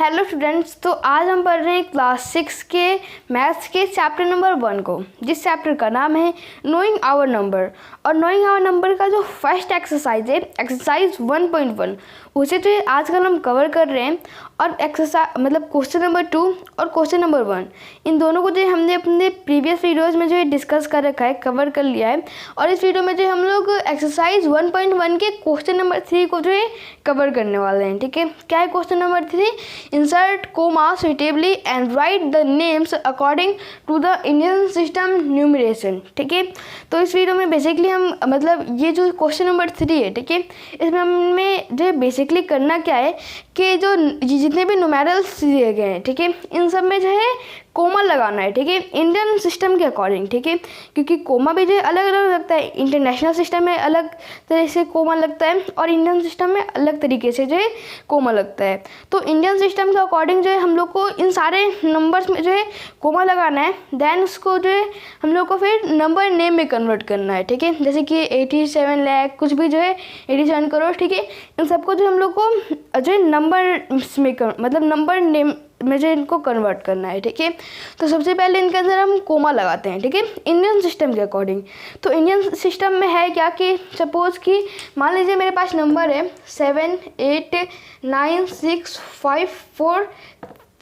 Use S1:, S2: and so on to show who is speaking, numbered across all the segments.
S1: Hello students, तो आज हम पढ़ रहे हैं क्लास 6 के मैथ्स के चैप्टर नंबर 1 को, जिस चैप्टर का नाम है नोइंग आवर नंबर। और नोइंग आवर नंबर का जो फर्स्ट एक्सरसाइज है एक्सरसाइज 1.1, उसे तो आजकल हम कवर कर रहे हैं। और एक्सरसाइज मतलब क्वेश्चन नंबर 2 और क्वेश्चन नंबर 1, इन दोनों को जो हमने अपने प्रीवियस वीडियोज़ में जो है डिस्कस कर रखा है, कवर कर लिया है। और इस वीडियो में जो हम लोग एक्सरसाइज 1.1 के क्वेश्चन नंबर 3 को जो है कवर करने वाले हैं। ठीक है, क्या है question number 3? Insert comma suitably and write the names according to the Indian system numeration. ठीक है, तो इस वीडियो में बेसिकली हम मतलब ये जो क्वेश्चन नंबर 3 है, ठीक है, इसमें हमें जो बेसिकली करना क्या है कि जो जितने भी न्यूमेरल्स दिए गए हैं, ठीक है, इन सब में जो है कोमा लगाना है। ठीक है, इंडियन सिस्टम के अकॉर्डिंग। ठीक है, क्योंकि कोमा भी जो है अलग अलग लगता है, इंटरनेशनल सिस्टम में अलग तरह से कोमा लगता है और इंडियन सिस्टम में अलग तरीके से जो है कोमा लगता है। तो इंडियन सिस्टम के अकॉर्डिंग जो है हम लोग को इन सारे नंबर्स में जो है कोमा लगाना है। देन उसको जो है हम लोग को फिर नंबर नेम में कन्वर्ट करना है। ठीक है, जैसे कि 87 लाख कुछ भी जो है 87 करोड़। ठीक है, इन सबको जो हम लोग को जो है नंबर में मतलब नंबर नेम में जो इनको कन्वर्ट करना है। ठीक है, तो सबसे पहले इनके अंदर हम कोमा लगाते हैं। ठीक है, इंडियन सिस्टम के अकॉर्डिंग। तो इंडियन सिस्टम में है क्या कि सपोज कि मान लीजिए मेरे पास नंबर है 7 8 9 6 5 4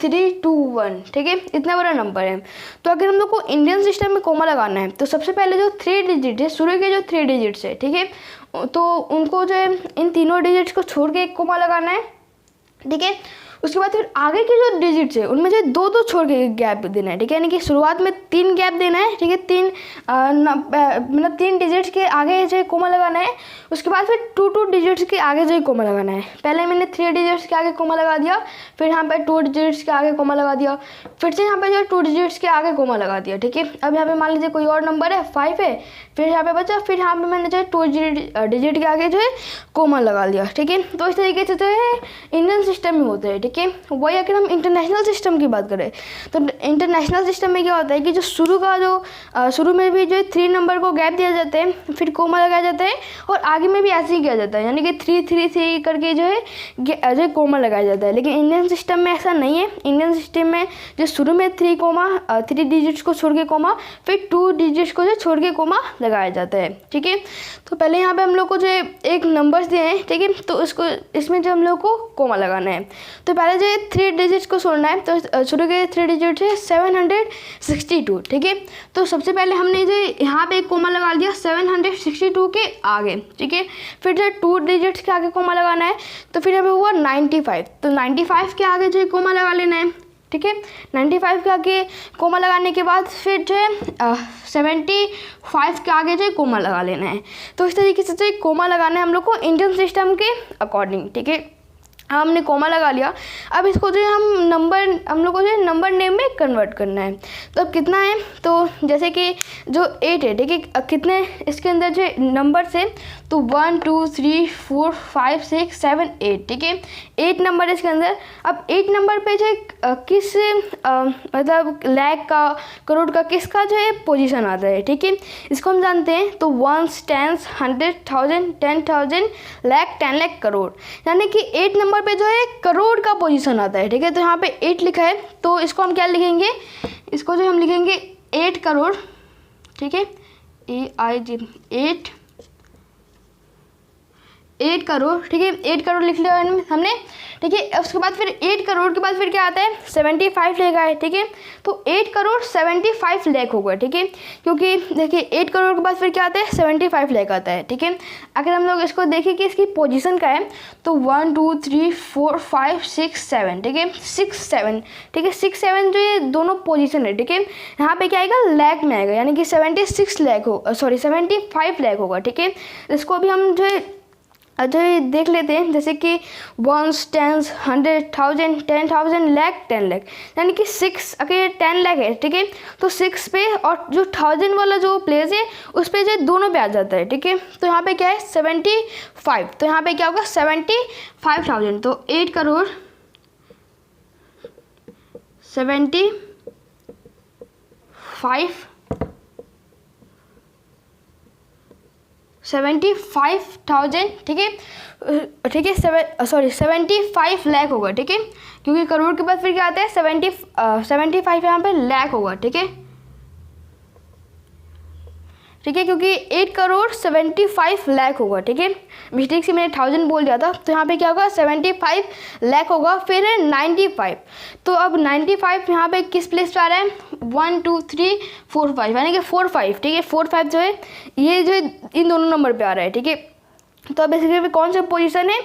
S1: 3 2 1। ठीक है, इतना बड़ा नंबर है। तो अगर हम लोग को इंडियन सिस्टम में कोमा लगाना है तो सबसे पहले जो 3 डिजिट है, शुरू के जो 3 डिजिट्स है, ठीक है, तो उनको जो है इन तीनों डिजिट्स को छोड़ के एक कोमा लगाना है। ठीक है, उसके बाद फिर आगे के जो डिजिट्स है उनमें जो दो दो छोड़ के गैप देना है। ठीक है, यानी कि शुरुआत में 3 गैप देना है। ठीक है, 3 मतलब 3 डिजिट्स के आगे जो है कोमा लगाना है। उसके बाद फिर 2 डिजिट्स के आगे जो है कोमा लगाना है। पहले मैंने 3 डिजिट्स के आगे कोमा लगा दिया, फिर यहाँ पे 2 डिजिट्स के आगे कोमा लगा दिया, फिर से यहाँ पे जो है 2 डिजिट्स के आगे कोमा लगा दिया। ठीक है, अब यहाँ पे मान लीजिए कोई और नंबर है 5 है, फिर यहाँ पे बचा, फिर यहाँ पे मैंने जो है 2 डिजिट के आगे जो है कोमा लगा लिया। ठीक है, तो इस तरीके से जो है इंडियन सिस्टम में होते हैं। ठीक है, वही अगर हम इंटरनेशनल सिस्टम की बात करें तो इंटरनेशनल सिस्टम में क्या होता है कि जो शुरू में भी जो है 3 नंबर को गैप दिया जाता है, फिर कोमा लगाया जाता है, और आगे में भी ऐसे ही किया जाता है, यानी कि 3 3 3 करके जो है कोमा लगाया जाता है। लेकिन इंडियन सिस्टम में ऐसा नहीं है। इंडियन सिस्टम में जो शुरू में 3 डिजिट्स को छोड़ के कोमा, फिर 2 डिजिट्स को जो छोड़ के कोमा लगाया जाता है। ठीक है, तो पहले यहाँ पे हम लोग को जो है एक नंबर्स दिए हैं। ठीक है, तो इसमें जो हम लोग को कोमा लगाना है, तो पहले जो 3 डिजिट्स को छोड़ना है। तो शुरू के 3 डिजिट है 762। ठीक है, तो सबसे पहले हमने जो यहाँ पे एक कोमा लगा दिया 762 के आगे। ठीक है, फिर जो 2 डिजिट्स के आगे कोमा लगाना है, तो फिर हमें हुआ 95। तो 95 के आगे जो कोमा लगा लेना है। ठीक है, 95 के आगे कोमा लगाने के बाद फिर जो है 75 के आगे जो कोमा लगा लेना है। तो इस तरीके से जो कोमा लगाना है हम लोग को इंडियन सिस्टम के अकॉर्डिंग। ठीक है, हमने कोमा लगा लिया। अब इसको जो है हम लोग को जो है नंबर नेम में कन्वर्ट करना है। तो अब कितना है, तो जैसे कि जो 8 है, ठीक है, कितने इसके अंदर जो नंबर्स है, तो 1 2 3 4 5 6 7 8। ठीक है, 8 नंबर है इसके अंदर। अब 8 नंबर पे जो है किस मतलब लाख का, करोड़ का, किसका जो है पोजीशन आता है। ठीक है, इसको हम जानते हैं। तो 1 10 100 1000 10,000 लाख 10 लाख करोड़, यानी कि 8 नंबर पे जो है करोड़ का पोजीशन आता है। ठीक है, तो यहाँ पे 8 लिखा है, तो इसको हम क्या लिखेंगे, इसको जो हम लिखेंगे 8 करोड़। ठीक है, AIG 8 करोड़। ठीक है, 8 करोड़ लिख लिया हमने। ठीक है, उसके बाद फिर 8 करोड़ के बाद फिर क्या आता है, 75 लाख है। ठीक है, तो 8 करोड़ 75 लाख होगा। ठीक है, क्योंकि देखिए 8 करोड़ के बाद फिर क्या आता है, 75 लाख आता है। ठीक है, अगर हम लोग इसको देखें कि इसकी पोजीशन का है, तो 1 2 3 4 5 6 7। ठीक है, 6 7। ठीक है, 6 7 जो ये दोनों पोजीशन है। ठीक है, यहाँ पे क्या आएगा, लाख में आएगा, यानी कि 76 लाख हो 75 लाख होगा। ठीक है, इसको अभी हम जो है देख लेते हैं, जैसे कि 1 10 100 1000 10,000 लाख 10 लाख, यानी कि 6 अगर 10 लाख है। ठीक है, तो 6 पे और जो 1000 वाला जो प्लेस है उस पे जो दोनों पे आ जाता है। ठीक है, तो यहाँ पे क्या है 75, तो यहाँ पे क्या होगा 75,000। तो 8 करोड़ 75 75,000, ठीक है, ठीक है, 75 लाख होगा, ठीक है, क्योंकि करोड़ के बाद फिर क्या आता है 75 यहाँ पे लाख होगा, ठीक है, ठीक है, क्योंकि 8 करोड़ 75 लाख होगा, ठीक है, मिस्टेक से मैंने 1000 बोल दिया था, तो यहाँ पे क्या होगा 75 लाख होगा, फिर है 95, तो अब 95 यहाँ पे किस प्लेस पे आ रहा है 1 2 3 4 5, यानी कि 4 5, ठीक है, 4 5 जो है ये जो है इन दोनों नंबर पे आ रहा है, ठीक है, तो अब बेसिकली कौन सा पोजीशन है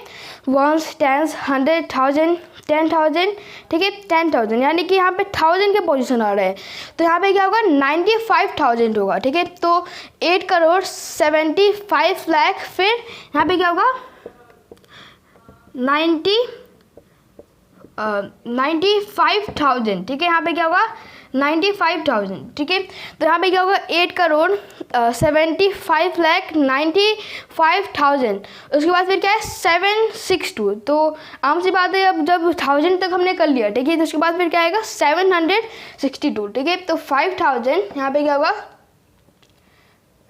S1: 1s 10s 100,000 10,000, ठीक है, 10,000, यानी कि यहाँ पे 1000 के पोजीशन आ रहा है, तो यहाँ पे क्या होगा 95,000 होगा, ठीक है, तो 8 करोड़ 75 लाख, फिर यहाँ पे क्या होगा 95,000, ठीक है, यहाँ पे क्या होगा 95,000, ठीक है, तो यहाँ पे क्या होगा 8 करोड़ 75 लाख 95,000, उसके बाद फिर क्या है 762, तो आम सी बात है, अब जब 1000 तक हमने कर लिया, ठीक है, तो उसके बाद फिर क्या आएगा 762, ठीक है, तो 5000 यहाँ पे क्या होगा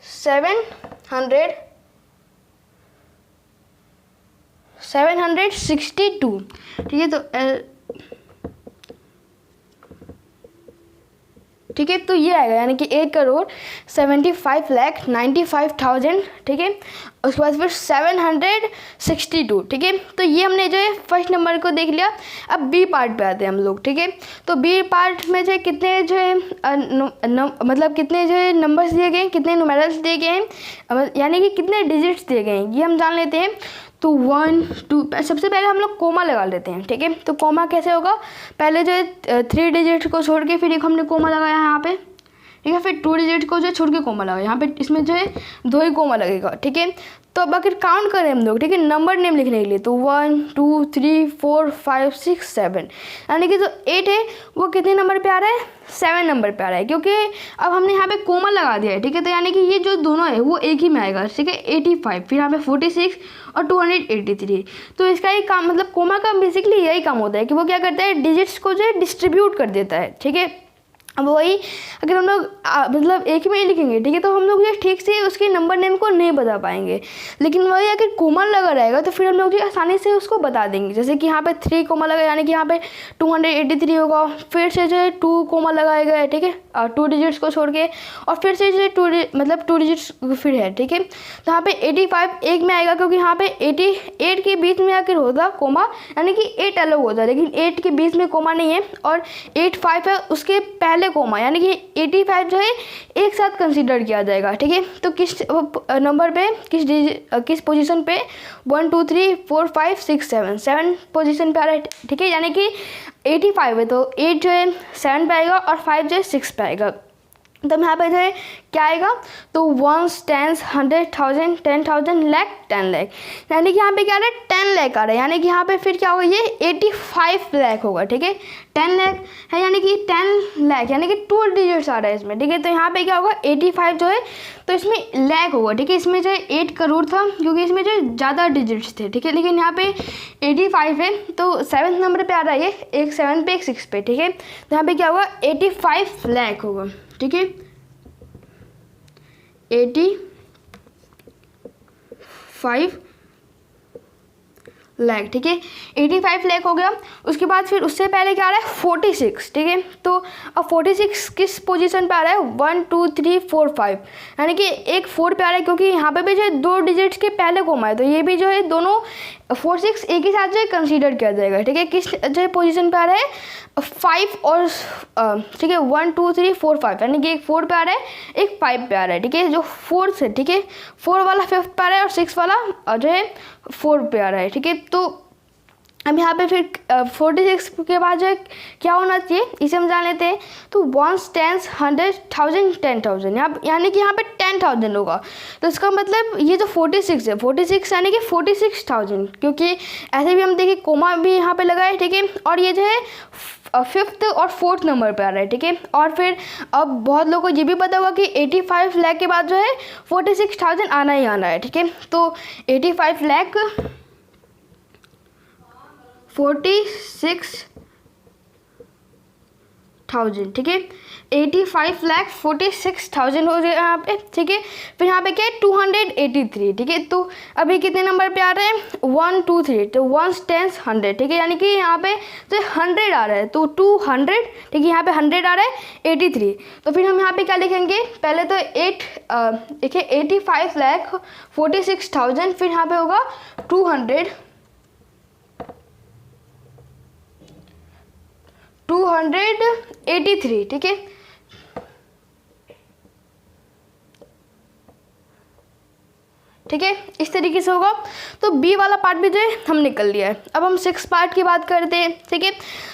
S1: 762, ठीक है, ठीक है, तो ये आएगा, यानी कि 8 करोड़ 75 लाख 95,000, ठीक है, उसके बाद फिर 762, ठीक है, तो ये हमने जो है फर्स्ट नंबर को देख लिया। अब बी पार्ट पे आते हैं हम लोग, ठीक है, तो बी पार्ट में जो है कितने जो है मतलब कितने जो है नंबर्स दिए गए हैं, कितने न्यूमेरल्स दिए गए हैं, यानी कि कितने डिजिट्स दिए गए हैं, ये हम जान लेते हैं। तो 1 2 सबसे पहले हम लोग कोमा लगा लेते हैं, ठीक है, तो कोमा कैसे होगा, पहले जो है 3 डिजिट को छोड़ के फिर एक हमने कोमा लगाया यहाँ पे, ठीक है, फिर 2 डिजिट को जो है छोड़ के कोमा लगाया, यहाँ पे इसमें जो है 2 ही कोमा लगेगा, ठीक है, तो अब अगर काउंट करें हम लोग, ठीक है, नंबर नेम लिखने के लिए, तो 1 2 3 4 5 6 7, यानी कि जो 8 है वो कितने नंबर पे आ रहा है 7 नंबर पे आ रहा है, क्योंकि अब हमने यहाँ पे कोमा लगा दिया है, ठीक है, तो यानी कि ये जो दोनों है वो एक ही में आएगा, ठीक है, 85, फिर यहाँ पे 46 और 283, तो इसका ही काम, मतलब कोमा का बेसिकली यही काम होता है कि वो क्या करता है डिजिट्स को जो है डिस्ट्रीब्यूट कर देता है, ठीक है। अब वही अगर हम लोग मतलब एक में ही लिखेंगे, ठीक है, तो हम लोग ये ठीक से उसके नंबर नेम को नहीं बता पाएंगे, लेकिन वही अगर कोमा लगा रहेगा तो फिर हम लोग जो आसानी से उसको बता देंगे, जैसे कि यहाँ पे 3 कोमा लगा, यानी कि यहाँ पे 283 होगा, फिर से जो है 2 कोमा लगाएगा, ठीक है, 2 डिजिट्स को छोड़ के, और फिर से जो है 2 डिजिट्स फिर है, ठीक है, तो यहाँ पे 85 एक में आएगा, क्योंकि यहाँ पे 88 के बीच में आकर होगा कोमा, यानी कि 8 अलग होता है, लेकिन 8 के बीच में कोमा नहीं है, और 85 है उसके पहले कोमा, यानी कि 85 जो है एक साथ कंसीडर किया जाएगा, ठीक है, तो किस नंबर पे किस पोजीशन पे 1 2 3 4 5 6 7 पोजीशन पे आ रहा है, ठीक है, यानी कि 85 है तो 8 जो है 7 पे आएगा और 5 जो है 6 पे आएगा, तब यहाँ पे जो है क्या आएगा, तो 1s 10s 100,000 10,000 लाख 10 लाख, यानी कि यहाँ पे क्या आ रहा है 10 लाख आ रहा है, यानी कि यहाँ पे फिर क्या होगा ये 85 लाख होगा, ठीक है, 10 लाख है, यानी कि 10 लाख, यानी कि 2 डिजिट्स आ रहा है इसमें, ठीक है, तो यहाँ पे क्या होगा 85 जो है तो इसमें लाख होगा, ठीक है, इसमें जो है 8 करोड़ था क्योंकि इसमें जो है ज़्यादा डिजिट्स थे, ठीक है, लेकिन यहाँ पे 85 है तो 7th नंबर पे आ रहा है, ये एक 7 पे एक 6 पे, ठीक है, तो यहाँ पे क्या होगा 85 लाख होगा, ठीक है, 85 लाख, ठीक है, 85 लाख हो गया। उसके बाद फिर उससे पहले क्या आ रहा है 46, ठीक है, तो अब 46 किस पोजीशन पे आ रहा है 1 2 3 4 5, यानी कि एक 4 पे आ रहा है, क्योंकि यहाँ पे भी जो है 2 डिजिट्स के पहले कोमा है, तो ये भी जो है दोनों 4 6 एक ही साथ जो है कंसीडर किया जाएगा, ठीक है, किस जो है पोजीशन पे आ रहा है 5 और ठीक है 1 2 3 4 5, यानी कि एक 4 पे आ रहा है एक 5 पे आ रहा है, ठीक है, जो 4 से, ठीक है, 4 वाला 5th पे आ रहा है और 6 वाला जो है 4 पे आ रहा है, ठीक है, तो अब यहाँ पे फिर 46 के बाद जो है क्या होना चाहिए इसे हम जान लेते हैं, तो 1s 10s 100,000 10,000, यानी कि यहाँ पे 10,000 होगा, तो इसका मतलब ये जो 46 है 46 यानी कि 46,000, क्योंकि ऐसे भी हम देखिए कोमा भी यहाँ पे लगा है, ठीक है, और ये जो है 5th और 4th नंबर पे आ रहा है, ठीक है, और फिर अब बहुत लोगों को ये भी पता होगा कि 85 लाख के बाद जो है 46,000 आना ही आना है, ठीक है, तो 85 लाख 46,000 थाउजेंड, ठीक है। 85,46,000 हो गया यहाँ पे, ठीक है। फिर यहाँ पे क्या है 283, ठीक है। तो अभी कितने नंबर पे आ रहे हैं 1 2 3, तो 1 10 100, ठीक है। यानी कि यहाँ पे तो 100 आ रहा है, तो 200, ठीक है। यहाँ पे 100 आ रहा है 83, तो फिर हम यहाँ पे क्या लिखेंगे, पहले तो 85,46,000, फिर यहाँ पे होगा 283, ठीक है। ठीक है, इस तरीके से होगा। तो बी वाला पार्ट भी जो है हम निकल लिया है। अब हम 6 पार्ट की बात करते हैं, ठीक है।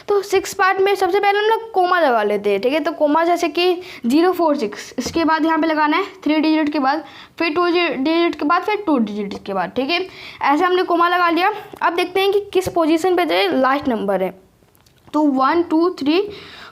S1: तो 6 पार्ट में सबसे पहले हम लोग कोमा लगा लेते हैं, ठीक है। तो कोमा जैसे कि 046, इसके बाद यहाँ पे लगाना है 3 डिजिट के बाद, फिर 2 डिजिट के बाद, फिर 2 डिजिट के बाद, ठीक है। ऐसे हमने कोमा लगा लिया। अब देखते हैं कि किस पोजीशन पे जो है लास्ट नंबर है। तो 1 2 3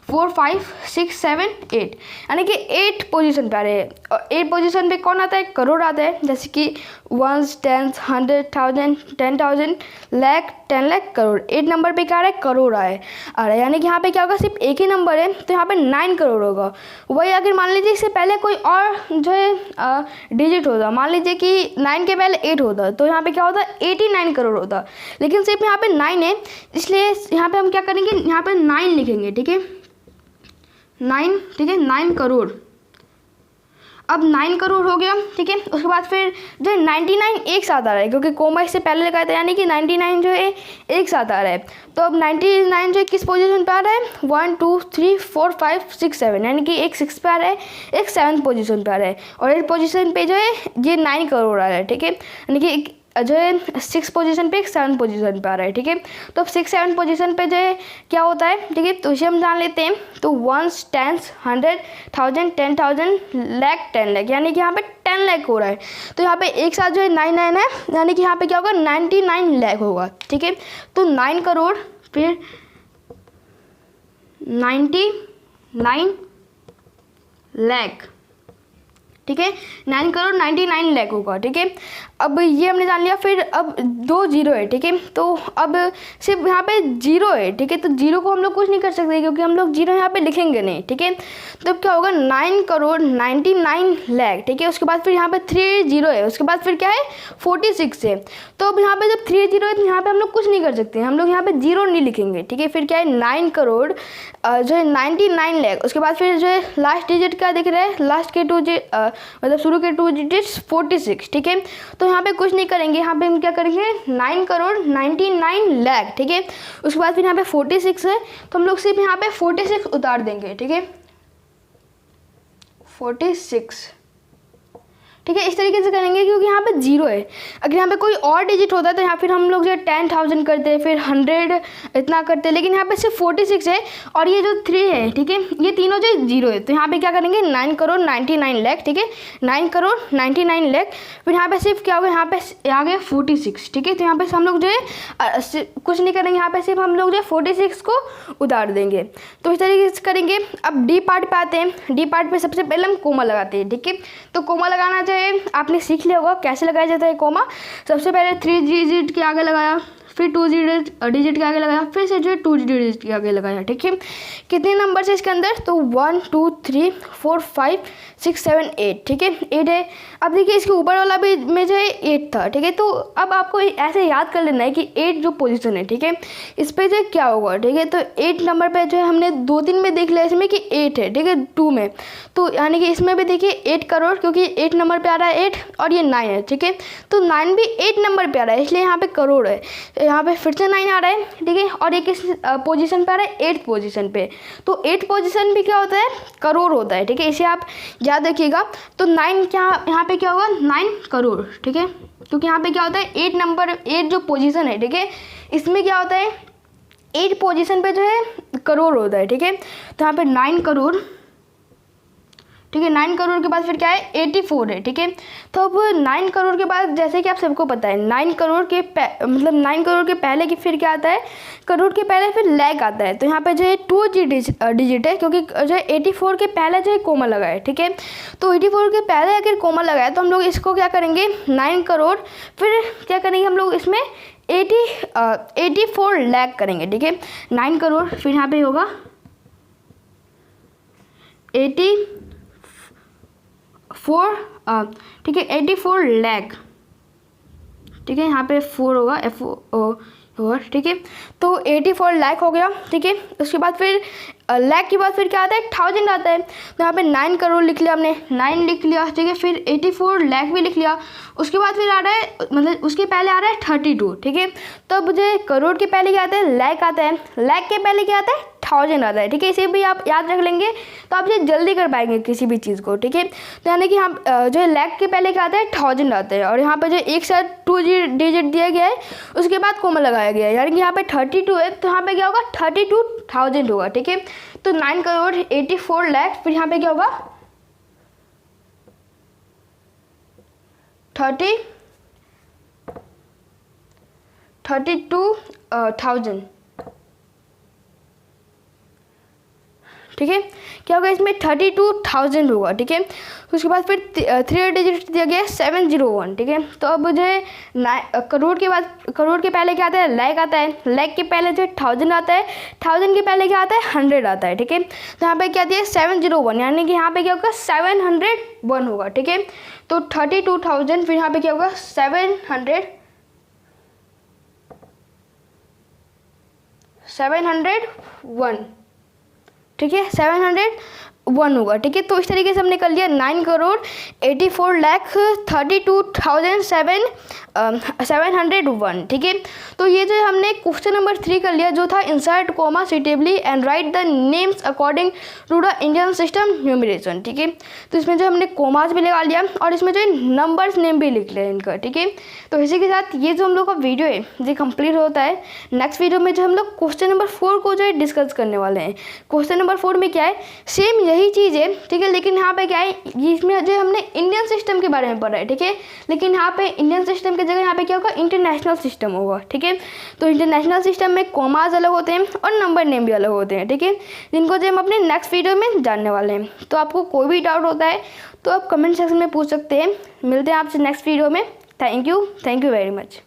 S1: 4 5 6 7 8, यानी कि 8 पोजीशन पे आ रहे हैं। और 8 पोजीशन पे कौन आता है, करोड़ आता है। जैसे कि 1 10 100 1000 10,000 लाख 10 लाख करोड़। 8 नंबर पे क्या आ रहा है, करोड़ आ रहा है। यानी कि यहाँ पे क्या होगा, सिर्फ एक ही नंबर है, तो यहाँ पे 9 करोड़ होगा। वही अगर मान लीजिए इससे पहले कोई और जो है डिजिट होता, मान लीजिए कि 9 के पहले 8 होता, तो यहाँ पे क्या होता, 89 करोड़ होता। लेकिन सिर्फ यहाँ पे 9 है, इसलिए यहाँ पे हम क्या करेंगे, यहाँ पे 9 लिखेंगे, ठीक है। 9, ठीक है, 9 करोड़। अब 9 करोड़ हो गया, ठीक है। उसके बाद फिर जो 99 एक साथ आ रहा है, क्योंकि कोमा इससे पहले लगाया था, यानी कि 99 जो है एक साथ आ रहा है। तो अब 99 जो है किस पोजीशन पे आ रहा है, 1 2 3 4 5 6 7, यानी कि एक 6 पे आ रहा है, एक 7 पोजीशन पे आ रहा है, और 8 पोजीशन पे जो है ये 9 करोड़ आ रहा है, ठीक है। यानी कि जो है 6 पोजीशन पे, एक 7 पोजीशन पे आ रहा है, ठीक है। तो अब 6 7 पोजीशन पे जो है क्या होता है, ठीक है। तो इसे हम जान लेते हैं। तो 1 10 100 1000 10,000 लाख 10 लाख, यानी कि यहाँ पे 10 लाख हो रहा है। तो यहाँ पे एक साथ जो है 99 है, यानी कि यहाँ पे क्या होगा, 99 लाख होगा, ठीक है। तो 9 करोड़ फिर 99 लाख, ठीक है। 9 करोड़ 99 लाख होगा, ठीक है। अब ये हमने जान लिया। फिर अब 2 जीरो है, ठीक है। तो अब सिर्फ यहाँ पे 0 है, ठीक है। तो 0 को हम लोग कुछ नहीं कर सकते, क्योंकि हम लोग 0 यहाँ पे लिखेंगे नहीं, ठीक है। तो अब क्या होगा, 9 करोड़ 99 लाख, ठीक है। उसके बाद फिर यहाँ पे 3 जीरो है, उसके बाद फिर क्या है 46 है। तो अब यहाँ पे जब 3 जीरो है, तो यहाँ पे हम लोग कुछ नहीं कर सकते, हम लोग यहाँ पे 0 नहीं लिखेंगे, ठीक है। फिर क्या है 9 करोड़ जो है 99 लाख। उसके बाद फिर जो है लास्ट डिजिट क्या दिख रहा है, लास्ट के 2 मतलब शुरू के 2 डिजिट्स 46, ठीक है। तो यहाँ पे कुछ नहीं करेंगे, यहाँ पे हम क्या करेंगे 9 करोड़ 99 लाख, ठीक है। उसके बाद फिर यहाँ पे 46 है, तो हम लोग सिर्फ यहाँ पे 46 उतार देंगे, ठीक है, 46, ठीक है। इस तरीके से करेंगे, क्योंकि यहाँ पे 0 है। अगर यहाँ पे कोई और डिजिट होता है तो यहाँ फिर हम लोग जो है 10,000 करते, फिर 100 इतना करते, लेकिन यहाँ पे सिर्फ 46 है, और ये जो 3 है, ठीक है, ये तीनों जो 0 है। तो यहाँ पे क्या करेंगे 9 करोड़ 99 लाख, ठीक है, 9 करोड़ 99 लाख। फिर यहाँ पे सिर्फ क्या होगा, यहाँ पे आ गया 46, ठीक है। तो यहाँ पे हम लोग जो है कुछ नहीं करेंगे, यहाँ पे सिर्फ हम लोग जो है 46 को उतार देंगे। तो इस तरीके से करेंगे। अब डी पार्ट पे आते हैं। डी पार्ट पे सबसे पहले हम कोमा लगाते हैं, ठीक है। तो कोमा लगाना चाहिए, आपने सीख लिया होगा कैसे लगाया जाता है कोमा। सबसे पहले 3 डिजिट के आगे लगाया, फिर 2 डिजिट के आगे लगाया, फिर से जो है 2 डिजिट के आगे लगाया, ठीक है। कितने नंबर है इसके अंदर, तो 1 2 3 4 5 6 7 8, ठीक है, 8 है। अब देखिए इसके ऊपर वाला भी में जो है 8 था, ठीक है। तो अब आपको ऐसे याद कर लेना है कि 8 जो पोजीशन है, ठीक है, इस पर जो क्या होगा, ठीक है। तो 8 नंबर पे जो है हमने 2-3 में देख लिया इसमें कि 8 है, ठीक है, 2 में। तो यानी कि इसमें भी देखिए 8 करोड़, क्योंकि 8 नंबर पे आ रहा है 8, और ये 9 है, ठीक है। तो 9 भी 8 नंबर पे आ रहा है, इसलिए यहाँ पे करोड़ है। यहाँ पे फिर से 9 आ रहा है, ठीक है। और ये किस पोजीशन पे आ रहा है, 8th पोजीशन पे। तो 8th पोजीशन भी क्या होता है, करोड़ होता है, ठीक है। इसे आप याद रखिएगा। तो 9 क्या, यहाँ पे क्या होगा 9 करोड़, ठीक है, क्योंकि यहाँ पे क्या होता है 8 नंबर, 8 जो पोजीशन है, ठीक है, इसमें क्या होता है 8 पोजीशन पे जो है करोड़ होता है, ठीक है। तो यहाँ पे 9 करोड़, ठीक है। 9 करोड़ के बाद फिर क्या है 84 है, ठीक है। तो अब 9 करोड़ के बाद जैसे कि आप सबको पता है 9 करोड़ के मतलब 9 करोड़ के पहले की फिर क्या आता है, करोड़ के पहले फिर लाख आता है। तो यहाँ पे जो है 2 डिजिट है, क्योंकि जो है 84 के पहले जो है कोमा लगा है, ठीक है। तो 84 के पहले अगर कोमा लगा है तो हम लोग इसको क्या करेंगे 9 करोड़, फिर क्या करेंगे हम लोग इसमें 84 लाख करेंगे, ठीक है। 9 करोड़ फिर यहाँ पे होगा ठीक है 84 लाख, ठीक है, यहाँ पे 4 होगा और ठीक है, तो 84 लाख हो गया, ठीक है। उसके बाद फिर लाख के बाद फिर क्या आता है, 1000 आता है, तो यहाँ पे 9 करोड़ लिख लिया हमने, 9 लिख लिया, ठीक है। फिर 84 लाख भी लिख लिया। उसके बाद फिर आ रहा है, मतलब उसके पहले आ रहा है 32, ठीक है। तो मुझे करोड़ के पहले क्या आता है, लाख आता है, लाख के पहले क्या आता है, 1000 आता है, ठीक है। इसे भी आप याद रख लेंगे तो आप ये जल्दी कर पाएंगे किसी भी चीज़ को, ठीक है। तो यानी कि हम जो लाख के पहले क्या आता है, 1000 आता है, और यहाँ पे जो एक साथ 2 डिजिट दिया गया है, उसके बाद कोमा लगाया गया है, यानी कि यहाँ पे 32 है, तो यहाँ पे क्या होगा, 32,000 होगा, ठीक है। तो 9 करोड़ 84 लाख, फिर यहाँ पे क्या होगा 32,000, ठीक है। क्या होगा इसमें, 32,000 होगा, ठीक है। उसके बाद फिर 3 डिजिट दिया गया है 701, ठीक है। तो अब मुझे करोड़ के बाद, करोड़ के पहले क्या आता है, लाख आता है, लाख के पहले जो 1000 आता है, 1000 के पहले क्या आता है, 100 आता है, ठीक है। तो यहाँ पे क्या दिया है 701, यानी कि यहाँ पे क्या होगा 701 होगा, ठीक है। तो 32,000, फिर यहाँ पे क्या होगा 701, ठीक है, 701 होगा, ठीक है। तो इस तरीके से हमने कर लिया 9 करोड़ 84 लाख 32,701, ठीक है। तो ये जो हमने क्वेश्चन नंबर 3 कर लिया, जो था insert comma suitably and write the names according to the Indian system numeration, ठीक है। तो इसमें जो हमने कोमास भी लगा लिया और इसमें जो नंबर्स नेम भी लिख लिया इनका, ठीक है। तो इसी के साथ ये जो हम लोग का वीडियो है ये कंप्लीट होता है। नेक्स्ट वीडियो में जो हम लोग क्वेश्चन नंबर 4 को जो है डिस्कस करने वाले हैं। क्वेश्चन नंबर 4 में क्या है, सेम यही चीज़ है, ठीक है, लेकिन यहाँ पे क्या है, इसमें जो हमने इंडियन सिस्टम के बारे में पढ़ा है, ठीक है, लेकिन यहाँ पे इंडियन सिस्टम की जगह यहाँ पे क्या होगा, इंटरनेशनल सिस्टम होगा, ठीक है। तो इंटरनेशनल सिस्टम में कोमास अलग होते हैं और नंबर नेम भी अलग होते हैं, ठीक है, जिनको जो हम अपने नेक्स्ट वीडियो में जानने वाले हैं। तो आपको कोई भी डाउट होता है तो आप कमेंट सेक्शन में पूछ सकते हैं। मिलते हैं आपसे नेक्स्ट वीडियो में। Thank you very much.